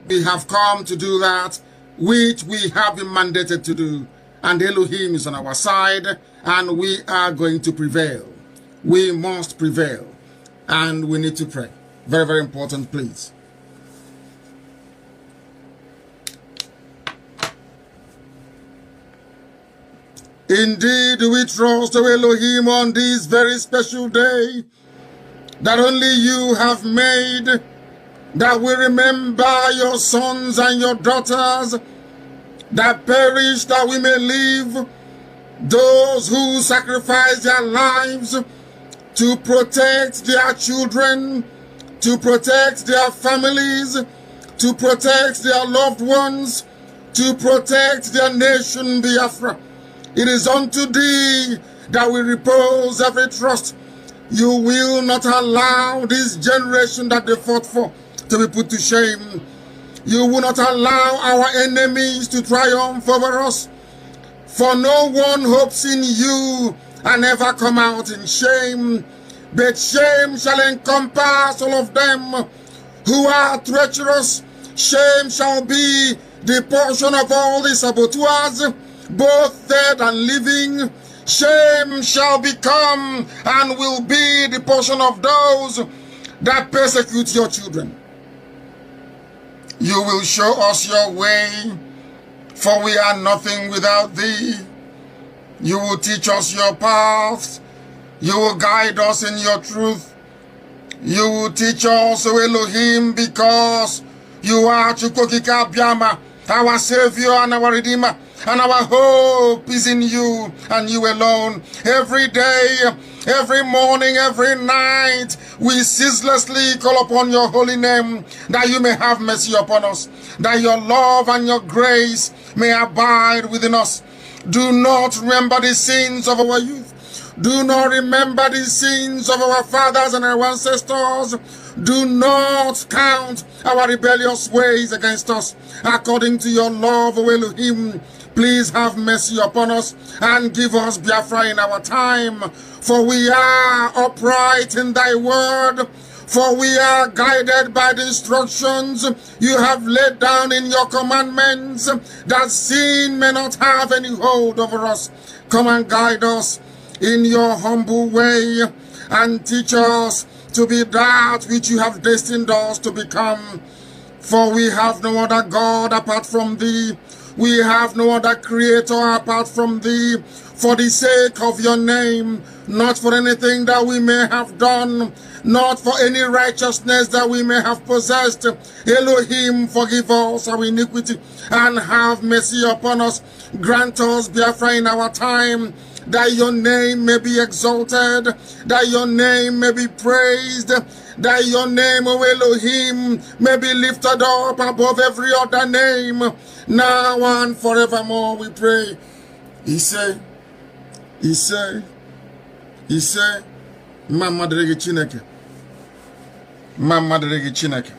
We have come to do that which we have been mandated to do. And Elohim is on our side, and we are going to prevail. We must prevail. And we need to pray. Very, very important, please. Indeed, we trust Elohim on this very special day that only you have made, that we remember your sons and your daughters that perish that we may live, those who sacrifice their lives to protect their children, to protect their families, to protect their loved ones, to protect their nation, Biafra. It is unto thee that we repose every trust. You will not allow this generation that they fought for to be put to shame. You will not allow our enemies to triumph over us. For no one hopes in you and ever come out in shame. But shame shall encompass all of them who are treacherous. Shame shall be the portion of all the saboteurs, both dead and living. Shame shall become and will be the portion of those that persecute your children. You will show us your way, for we are nothing without thee. You will teach us your paths. You will guide us in your truth. You will teach us, O Elohim, because you are Chukokika Biama, our Savior and our Redeemer, and our hope is in you and you alone. Every day, every morning, every night, we ceaselessly call upon your holy name, that you may have mercy upon us, that your love and your grace may abide within us. Do not remember the sins of our youth. Do not remember the sins of our fathers and our ancestors. Do not count our rebellious ways against us. According to your love, O Elohim, please have mercy upon us and give us Biafra in our time. For we are upright in thy word. For we are guided by the instructions you have laid down in your commandments, that sin may not have any hold over us. Come and guide us in your humble way, and teach us to be that which you have destined us to become. For we have no other God apart from thee. We have no other creator apart from thee. For the sake of your name, not for anything that we may have done, not for any righteousness that we may have possessed. Elohim, forgive us our iniquity and have mercy upon us. Grant us Biafra in our time, that your name may be exalted, that your name may be praised, that your name, O Elohim, may be lifted up above every other name, now and forevermore, we pray. He said, Mama Deregi Chineke.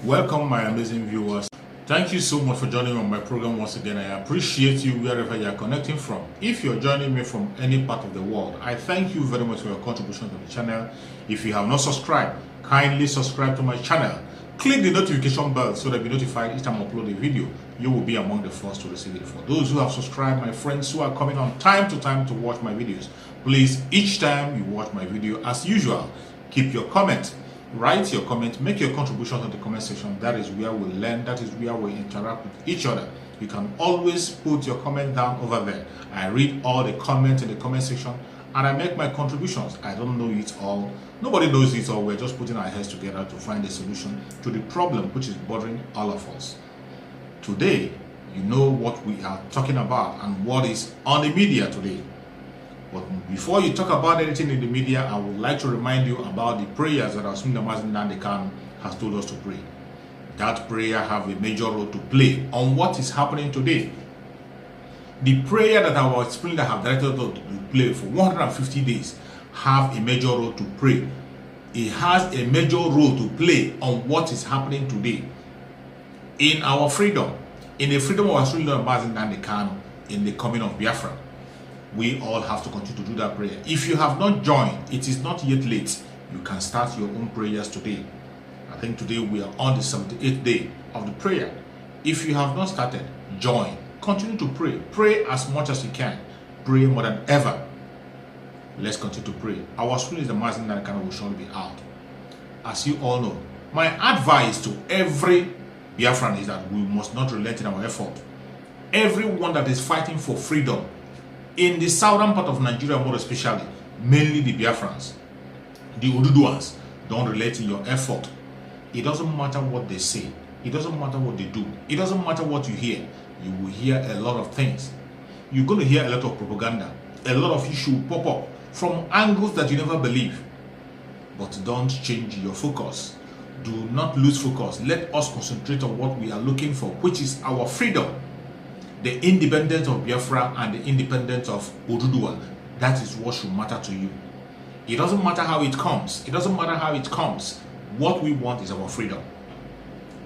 Welcome, my amazing viewers. Thank you so much for joining me on my program once again. I appreciate you wherever you are connecting from. If you're joining me from any part of the world, I thank you very much for your contribution to the channel. If you have not subscribed, kindly subscribe to my channel. Click the notification bell so that you'll be notified each time I upload a video. You will be among the first to receive it. For those who have subscribed, my friends who are coming on time to watch my videos, please, each time you watch my video, as usual, keep your comment. Write your comment, make your contribution to the comment section. That is where we learn, that is where we interact with each other. You can always put your comment down over there. I read all the comments in the comment section and I make my contributions. I don't know it all. Nobody knows it all. We're just putting our heads together to find a solution to the problem which is bothering all of us. Today, you know what we are talking about and what is on the media today. But before you talk about anything in the media, I would like to remind you about the prayers that Asunda Mazindandekan has told us to pray. That prayer have a major role to play on what is happening today. The prayer that I was explaining that have directed us to play for 150 days have a major role to play. It has a major role to play on what is happening today. In our freedom, in the freedom of Asunda Mazindandekan, in the coming of Biafra. We all have to continue to do that prayer. If you have not joined, it is not yet late. You can start your own prayers today. I think today we are on the 78th day of the prayer. If you have not started, join. Continue to pray. Pray as much as you can. Pray more than ever. Let's continue to pray. Our school is the Muslim that will surely be out. As you all know, my advice to every Biafran is that we must not relent in our effort. Everyone that is fighting for freedom in the southern part of Nigeria, more especially, mainly the Biafrans, the Oduduans, don't relent in your effort. It doesn't matter what they say. It doesn't matter what they do. It doesn't matter what you hear. You will hear a lot of things. You're going to hear a lot of propaganda. A lot of issues pop up from angles that you never believe. But don't change your focus. Do not lose focus. Let us concentrate on what we are looking for, which is our freedom. The independence of Biafra and the independence of Oduduwa. That is what should matter to you. It doesn't matter how it comes. It doesn't matter how it comes. What we want is our freedom.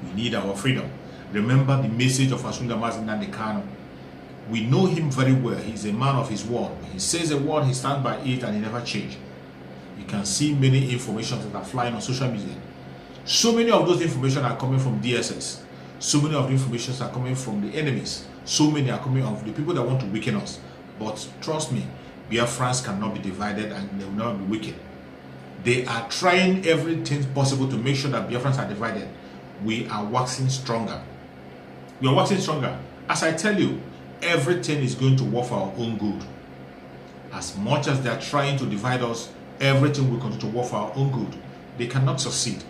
We need our freedom. Remember the message of Asunda Mazinande Kano. We know him very well. He's a man of his word. He says a word, he stands by it, and he never changes. You can see many information that are flying on social media. So many of those information are coming from DSS. So many of the information are coming from the enemies. So many are coming from the people that want to weaken us. But trust me, Biafrans cannot be divided and they will not be wicked. They are trying everything possible to make sure that Biafrans are divided. We are waxing stronger. We are waxing stronger. As I tell you, everything is going to work for our own good. As much as they are trying to divide us, everything will continue to work for our own good. They cannot succeed.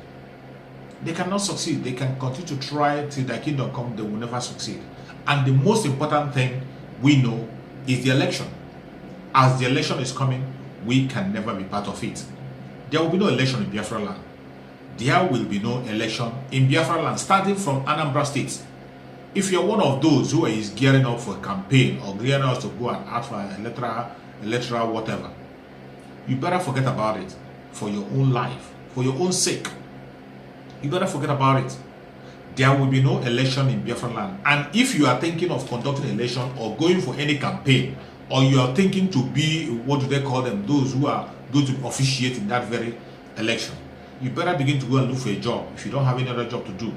They cannot succeed. They can continue to try till their kingdom come. They will never succeed. And the most important thing we know is the election. As the election is coming, we can never be part of it. There will be no election in Biafra land. There will be no election in Biafra land, starting from Anambra State. If you're one of those who is gearing up for a campaign or gearing up to go and ask for electoral whatever, you better forget about it for your own life, for your own sake. You better forget about it. There will be no election in Biafra land. And if you are thinking of conducting an election or going for any campaign, or you are thinking to be, what do they call them, those who are going to officiate in that very election, you better begin to go and look for a job if you don't have any other job to do.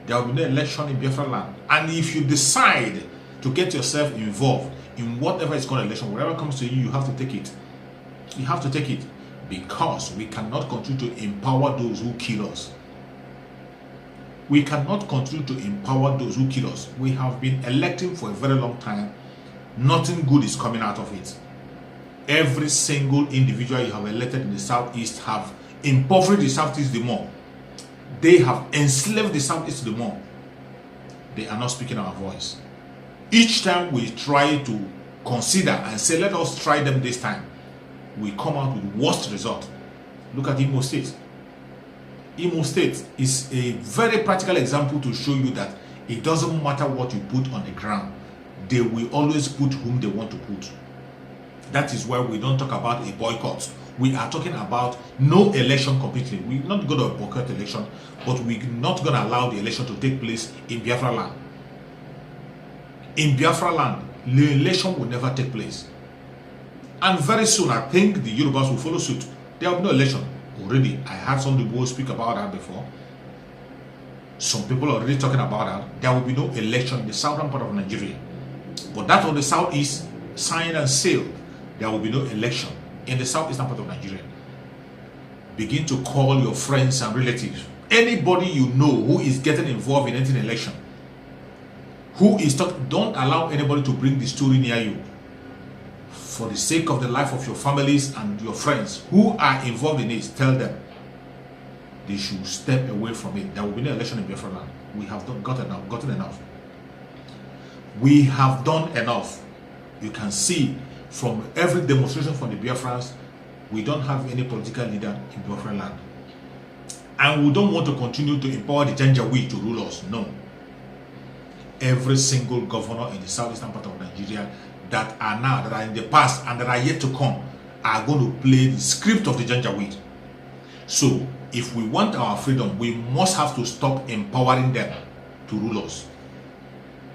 There will be no election in Biafra land. And if you decide to get yourself involved in whatever is called election, whatever comes to you, you have to take it. You have to take it. Because we cannot continue to empower those who kill us. We cannot continue to empower those who kill us. We have been electing for a very long time. Nothing good is coming out of it. Every single individual you have elected in the Southeast have impoverished the Southeast the more. They have enslaved the Southeast the more. They are not speaking our voice. Each time we try to consider and say, let us try them this time, we come out with worst result. Look at Imo State. Imo State is a very practical example to show you that it doesn't matter what you put on the ground. They will always put whom they want to put. That is why we don't talk about a boycott. We are talking about no election completely. We're not going to boycott election, but we're not going to allow the election to take place in Biafra land. In Biafra land, the election will never take place. And very soon, I think the Yorubas will follow suit. There will be no election. Already, I had some people speak about that before. Some people are already talking about that. There will be no election in the southern part of Nigeria. But that on the southeast, signed and sealed, there will be no election in the southeastern part of Nigeria. Begin to call your friends and relatives. Anybody you know who is getting involved in any election, who is talking, don't allow anybody to bring the story near you. For the sake of the life of your families and your friends who are involved in it, tell them they should step away from it. There will be no election in Biafra land. We have gotten enough. We have done enough. You can see from every demonstration from the Biafrans, we don't have any political leader in Biafra land. And we don't want to continue to empower the Janjaweed to rule us. No. Every single governor in the southeastern part of Nigeria that are in the past and that are yet to come are going to play the script of the Janjaweed. So, if we want our freedom, we must have to stop empowering them to rule us.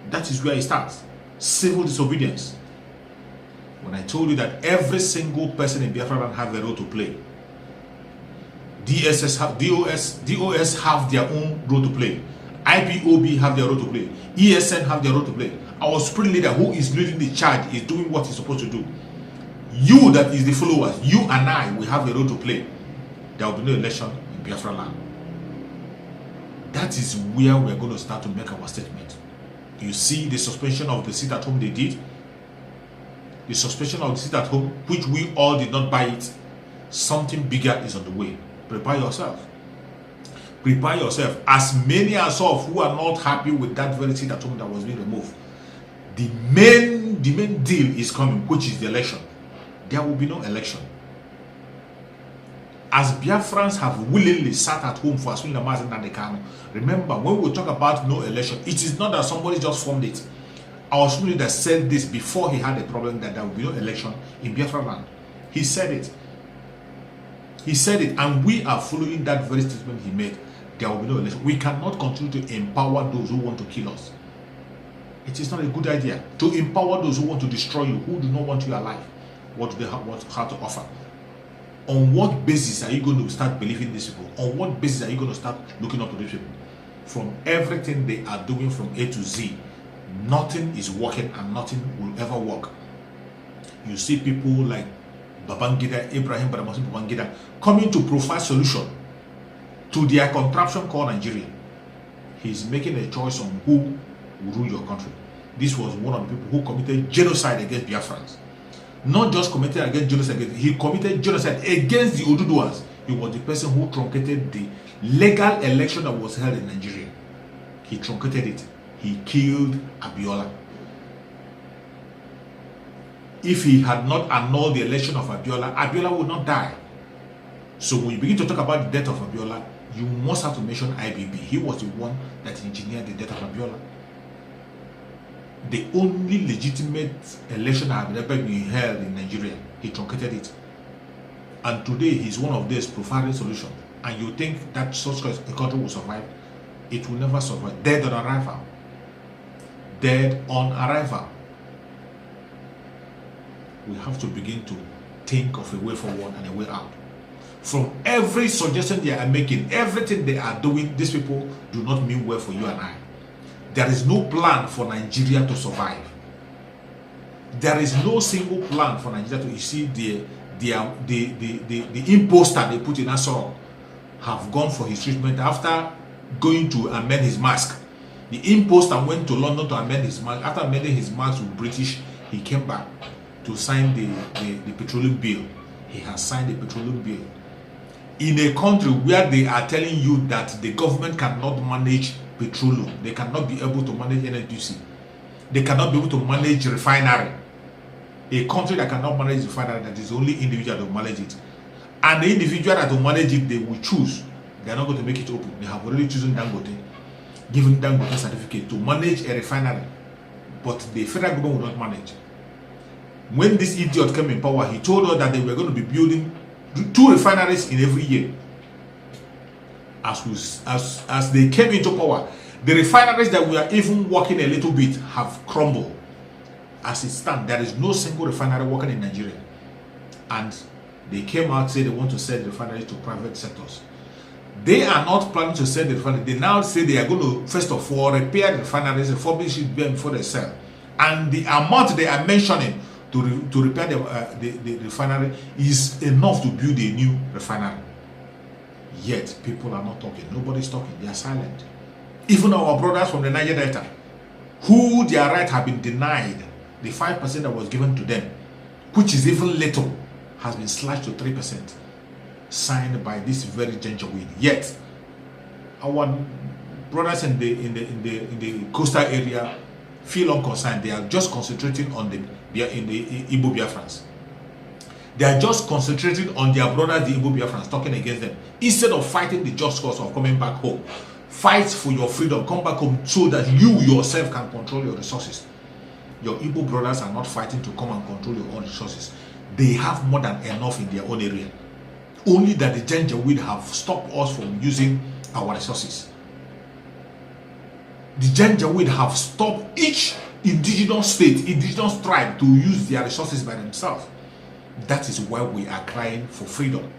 That is where it starts. Civil disobedience. When I told you that every single person in Biafra land have a role to play, DOS have their own role to play. IPOB have their role to play. ESN have their role to play. Our supreme leader, who is leading the charge, is doing what he's supposed to do. You, that is the followers, you and I, we have a role to play. There will be no election in Biafra land. That is where we're going to start to make our statement. You see the suspension of the sit at home they did. The suspension of the sit at home, which we all did not buy it. Something bigger is on the way. Prepare yourself. Prepare yourself. As many as of who are not happy with that very sit at home that was being removed. The main deal is coming, which is the election. There will be no election. As Biafrans have willingly sat at home for as long as they can. Remember, when we talk about no election, it is not that somebody just formed it. Our supreme leader said this before he had a problem that there will be no election in Biafra land. He said it. He said it, and we are following that very statement he made. There will be no election. We cannot continue to empower those who want to kill us. It is not a good idea to empower those who want to destroy you, who do not want you alive. What do they have to offer? On what basis are you going to start believing these people? On what basis are you going to start looking up to these people? From everything they are doing from A to Z, nothing is working and nothing will ever work. You see people like Babangida, Ibrahim Badamasi Babangida, coming to provide solution to their contraption called Nigeria. He's making a choice on who will rule your country. This was one of the people who committed genocide against Biafrans. Not just committed against genocide, he committed genocide against the Oduduwas. He was the person who truncated the legal election that was held in Nigeria. He truncated it. He killed Abiola. If he had not annulled the election of Abiola, Abiola would not die. So when you begin to talk about the death of Abiola, you must have to mention IBB. He was the one that engineered the death of Abiola. The only legitimate election that had ever been held in Nigeria, he truncated it. And today he's one of these providing solutions. And you think that such a country will survive? It will never survive. Dead on arrival. Dead on arrival. We have to begin to think of a way forward and a way out. From every suggestion they are making, everything they are doing, these people do not mean well for you and I. There is no plan for Nigeria to survive. There is no single plan for Nigeria to, you see, the imposter they put in Asoro have gone for his treatment after going to amend his mask. The imposter went to London to amend his mask. After amending his mask with British, he came back to sign the petroleum bill. He has signed the petroleum bill. In a country where they are telling you that the government cannot manage petroleum, they cannot be able to manage NNPC, they cannot be able to manage refinery. A country that cannot manage refinery, that is only individual to manage it. And the individual that will manage it, they will choose. They are not going to make it open. They have already chosen Dangote, given Dangote certificate to manage a refinery. But the federal government will not manage. When this idiot came in power, he told us that they were going to be building 2 refineries in every year. As they came into power, the refineries that were even working a little bit have crumbled. As it stands, there is no single refinery working in Nigeria. And they came out say they want to sell the refineries to private sectors. They are not planning to sell the refinery. They now say they are going to, first of all, repair the refineries, refurbish it before they sell. And the amount they are mentioning to repair the refinery is enough to build a new refinery. Yet people are not talking. Nobody's talking. They are silent. Even our brothers from the Niger Delta, who their right have been denied, the 5% that was given to them, which is even little, has been slashed to 3%, signed by this very gingerweed. Yet our brothers in the coastal area feel unconcerned. They are just concentrating on the Igbo Biafrans. They are just concentrating on their brothers, the Igbo Biafrans, talking against them, instead of fighting the just cause of coming back home. Fight for your freedom. Come back home so that you yourself can control your resources. Your Igbo brothers are not fighting to come and control your own resources. They have more than enough in their own area. Only that the Janjaweed have stopped us from using our resources. The Janjaweed have stopped each indigenous state, indigenous tribe to use their resources by themselves. That is why we are crying for freedom.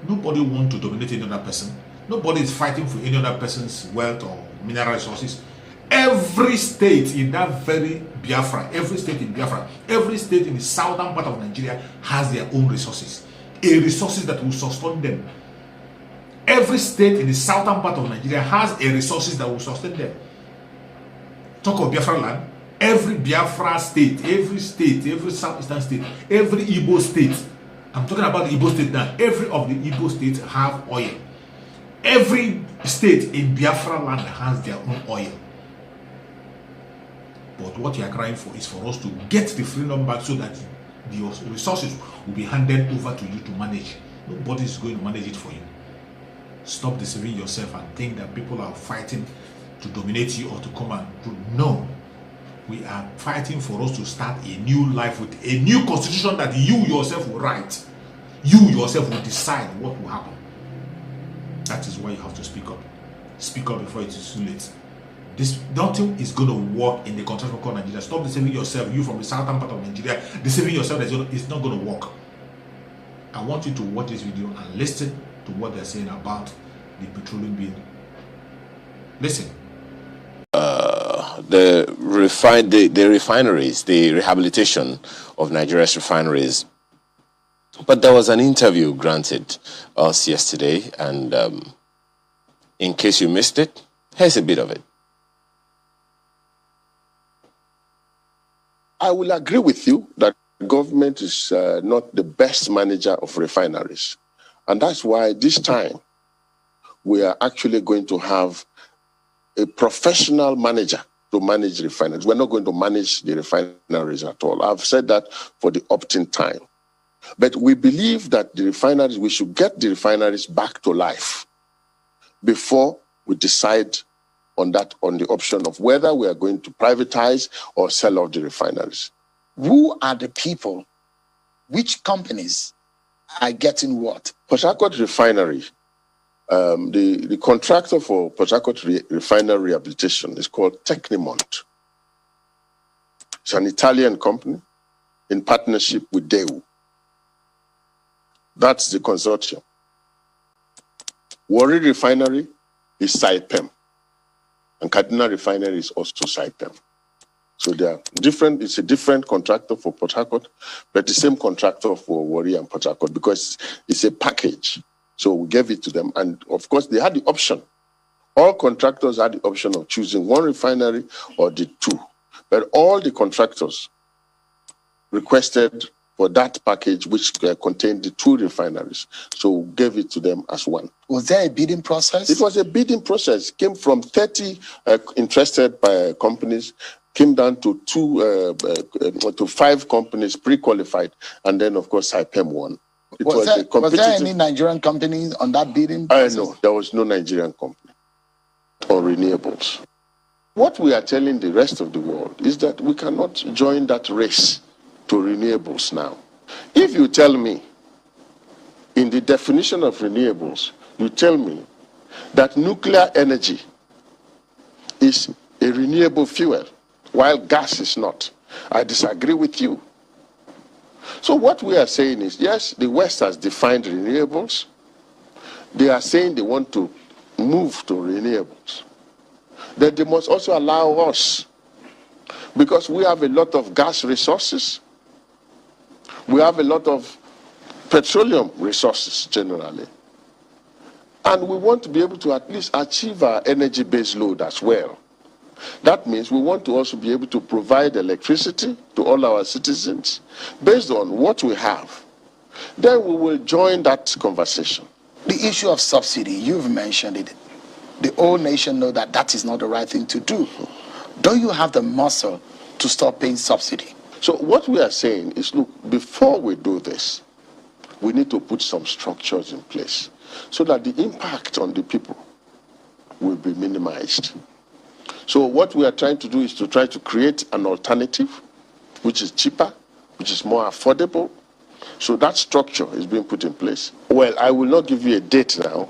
Nobody wants to dominate any other person. Nobody is fighting for any other person's wealth or mineral resources. Every state in that very Biafra, every state in Biafra, every state in the southern part of Nigeria has their own resources. Resources that will sustain them. Every state in the southern part of Nigeria has resources that will sustain them. Talk of Biafra land, every Biafra state, every southeastern state, every Igbo state. I'm talking about the Igbo state now. Every of the Igbo states have oil. Every state in Biafra land has their own oil. But what you are crying for is for us to get the freedom back so that the resources will be handed over to you to manage. Nobody is going to manage it for you. Stop deceiving yourself and think that people are fighting to dominate you or to come and rule. No. We are fighting for us to start a new life with a new constitution that you yourself will write. You yourself will decide what will happen. That is why you have to speak up. Speak up before it is too late. Nothing is going to work in the contraction called Nigeria. Stop deceiving yourself. You from the southern part of Nigeria, deceiving yourself that it's not going to work. I want you to watch this video and listen to what they're saying about the petroleum bill. Listen. The refineries, the rehabilitation of Nigeria's refineries. But there was an interview granted us yesterday, and in case you missed it, here's a bit of it. I will agree with you that government is not the best manager of refineries. And that's why this time we are actually going to have a professional manager to manage refineries. We're not going to manage the refineries at all. I've said that for the opt-in time. But we believe that the refineries, we should get the refineries back to life before we decide on the option of whether we are going to privatize or sell off the refineries. Who are the people? Which companies are getting what? Port Harcourt Refinery, the contractor for Port Harcourt Refinery rehabilitation is called Tecnimont. It's an Italian company in partnership with Daewoo. That's the consortium. Warri Refinery is Saipem. And Kaduna Refinery is also Saipem. So they are different. It's a different contractor for Port Harcourt, but the same contractor for Warri and Port Harcourt because it's a package. So we gave it to them. And of course, they had the option. All contractors had the option of choosing one refinery or the two. But all the contractors requested for that package, which contained the two refineries. So we gave it to them as one. Was there a bidding process? It was a bidding process. It came from 30 interested companies, came down to to 5 companies pre-qualified, and then, of course, Saipem won. Was there any Nigerian companies on that bidding process? No, there was no Nigerian company on renewables. What we are telling the rest of the world is that we cannot join that race to renewables now. If you tell me, in the definition of renewables, you tell me that nuclear energy is a renewable fuel, while gas is not, I disagree with you. So what we are saying is, yes, the West has defined renewables. They are saying they want to move to renewables. That they must also allow us, because we have a lot of gas resources. We have a lot of petroleum resources generally. And we want to be able to at least achieve our energy base load as well. That means we want to also be able to provide electricity to all our citizens based on what we have. Then we will join that conversation. The issue of subsidy, you've mentioned it. The whole nation know that that is not the right thing to do. Don't you have the muscle to stop paying subsidy? So what we are saying is, look, before we do this, we need to put some structures in place so that the impact on the people will be minimized. So what we are trying to do is to try to create an alternative which is cheaper, which is more affordable. So that structure is being put in place. Well, I will not give you a date now.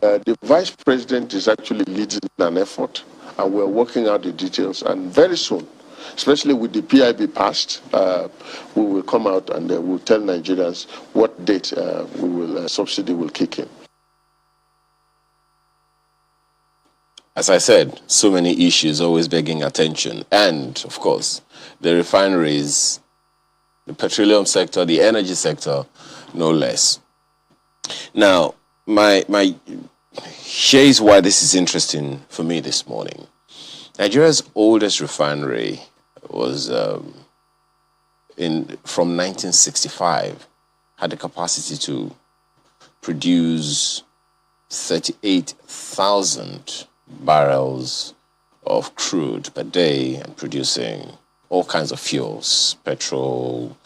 The Vice President is actually leading an effort, and we're working out the details. And very soon, especially with the PIB passed, we will come out and we'll tell Nigerians what date subsidy will kick in. As I said, so many issues always begging attention. And, of course, the refineries, the petroleum sector, the energy sector, no less. Now, here's why this is interesting for me this morning. Nigeria's oldest refinery was from 1965, had the capacity to produce 38,000 barrels of crude per day and producing all kinds of fuels, petrol,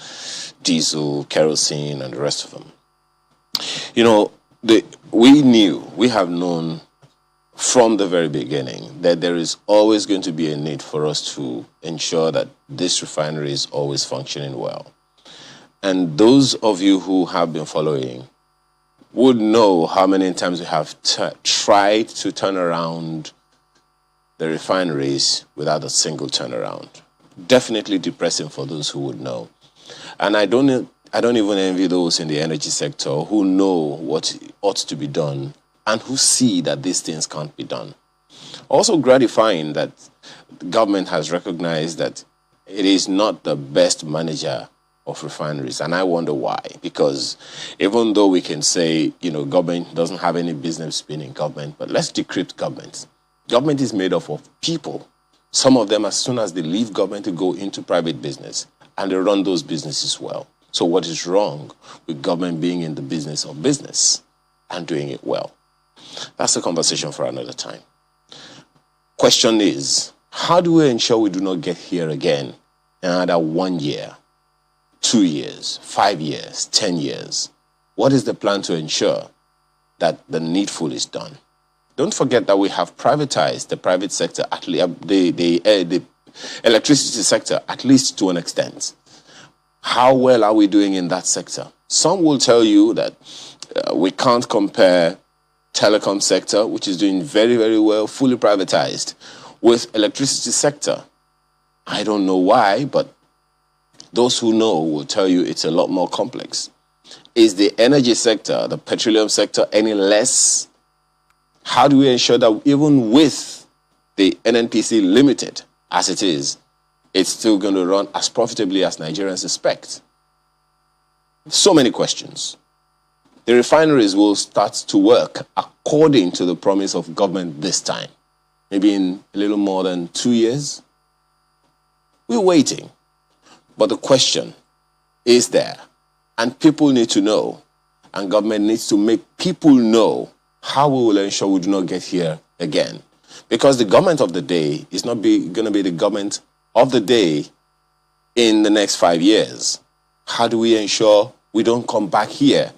diesel, kerosene, and the rest of them. You know, we have known from the very beginning that there is always going to be a need for us to ensure that this refinery is always functioning well. And those of you who have been following would know how many times we have tried to turn around the refineries without a single turnaround. Definitely depressing for those who would know. And I don't even envy those in the energy sector who know what ought to be done and who see that these things can't be done. Also gratifying that the government has recognized that it is not the best manager of refineries, and I wonder why. Because even though we can say, you know, government doesn't have any business being in government, but let's decrypt government. Government is made up of people. Some of them, as soon as they leave government, to go into private business, and they run those businesses well. So what is wrong with government being in the business of business and doing it well? That's a conversation for another time. Question is, how do we ensure we do not get here again in another 1 year, 2 years, 5 years, 10 years? What is the plan to ensure that the needful is done? Don't forget that we have privatized the private sector, at least the electricity sector, at least to an extent. How well are we doing in that sector? Some will tell you that we can't compare telecom sector, which is doing very, very well, fully privatized, with electricity sector. I don't know why, but those who know will tell you it's a lot more complex. Is the energy sector, the petroleum sector, any less? How do we ensure that even with the NNPC limited as it is, it's still going to run as profitably as Nigerians expect? So many questions. The refineries will start to work according to the promise of government this time. Maybe in a little more than 2 years. We're waiting. But the question is there. And people need to know. And government needs to make people know how we will ensure we do not get here again. Because the government of the day is not going to be the government of the day in the next 5 years. How do we ensure we don't come back here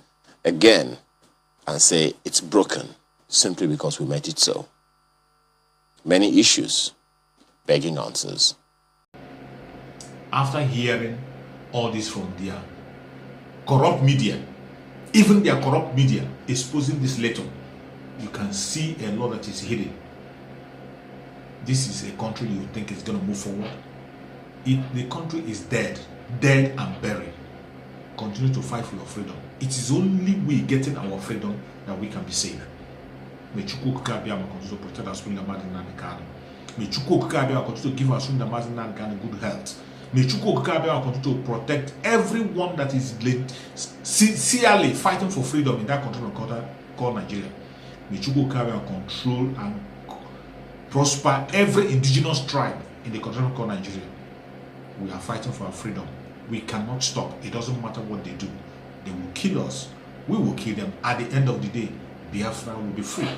again and say it's broken simply because we made it so? Many issues begging answers. After hearing all this from their corrupt media, even their corrupt media exposing this letter, you can see a lot that is hidden. This is a country you think is going to move forward. The country is dead and buried. Continue to fight for your freedom. It is only we getting our freedom that we can be saved. May Chukwu Okike continue to protect us from the madness and the garden. May Chukwu Okike continue to give us from the madness and garden good health. May Chukwu Okike continue to protect everyone that is sincerely fighting for freedom in that country called Nigeria. May Chukwu Okike control and prosper every indigenous tribe in the country called Nigeria. We are fighting for our freedom. We cannot stop. It doesn't matter what they do. They will kill us. We will kill them. At the end of the day, Biafra will be free.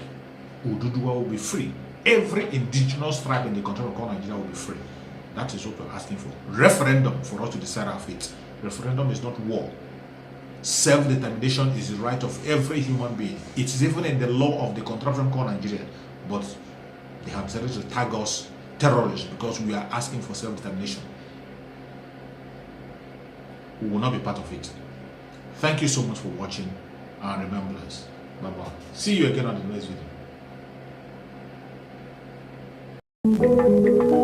Ududua will be free. Every indigenous tribe in the country called Nigeria will be free. That is what we're asking for. Referendum for us to decide our fate. Referendum is not war. Self-determination is the right of every human being. It is even in the law of the contraption called Nigeria. But they have decided to tag us terrorists because we are asking for self-determination. We will not be part of it. Thank you so much for watching, and remember us. Bye-bye. See you again on the next video.